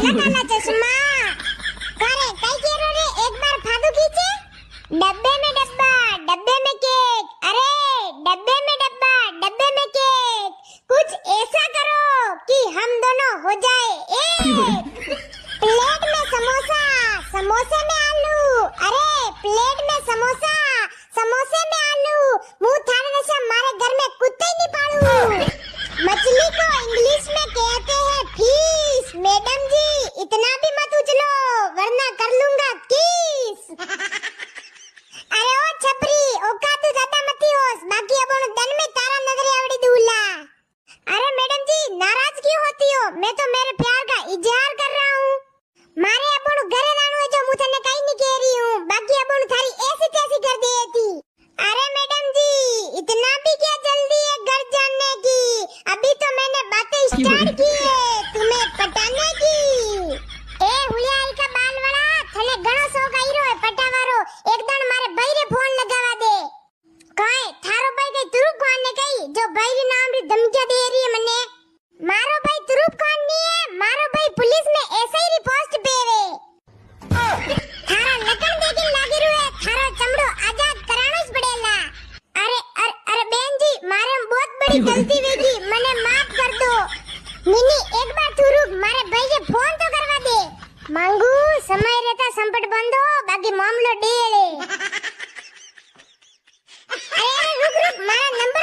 काला काला चश्मा करे कई केरो रे एक बार फादू खींचे डब्बे में केक अरे डब्बे में केक कुछ ऐसा करो कि हम दोनों हो जाए एक प्लेट में समोसा समोसे में आलू अरे प्लेट में समोसा समोसे में आलू मुंह थाने नशा मारे घर में कुत्ते नहीं पालू मछली को इंग्लिश में कहते हैं फिश मैडम जी इतना भी मत उछलो वरना कर लूंगा किस अरे ओ छपरी ओका तू ज्यादा मती होस बाकी अपन दन में तारा नजरे आवड़ी दूला अरे मैडम जी नाराज क्यों होती हो मैं तो मेरे प्यार का इजहार कर रहा हूँ मारे अपन घरे जानो है जो मुझे ने कहीं नहीं कह रही हूँ बाकी अपन थारी ऐसी तैसी कर दी थी अरे मैडम जी इतना भी क्या जल्दी है घर जाने की अभी तो मैंने बातें स्टार्ट की है तुम्हें पटाने की ए हुलियाई का बाल वाला थने घणो शौक आईरो है पटावारो एक दण मारे भाई रे फोन लगावा दे काए थारो भाई कई तुरुप खान ने कही जो भाई रे नाम री धमकियां दे रही है मने मारो भाई तुरुप खान नहीं है मारो भाई पुलिस में ऐसे ही रिपोस्ट पेवे थारा लगन देखी लागी रु है थारो चमड़ो आजाद कराणो ज पड़ेला अरे बहन जी मारे बहुत बड़ी गलती वेगी मने माफ कर दो मिनी एक बार तू रुक मारे भाई के फोन तो करवा दे मांगू समय रहता संपट बंदो बाकी मामलो डेले अरे रुक मारा नंबर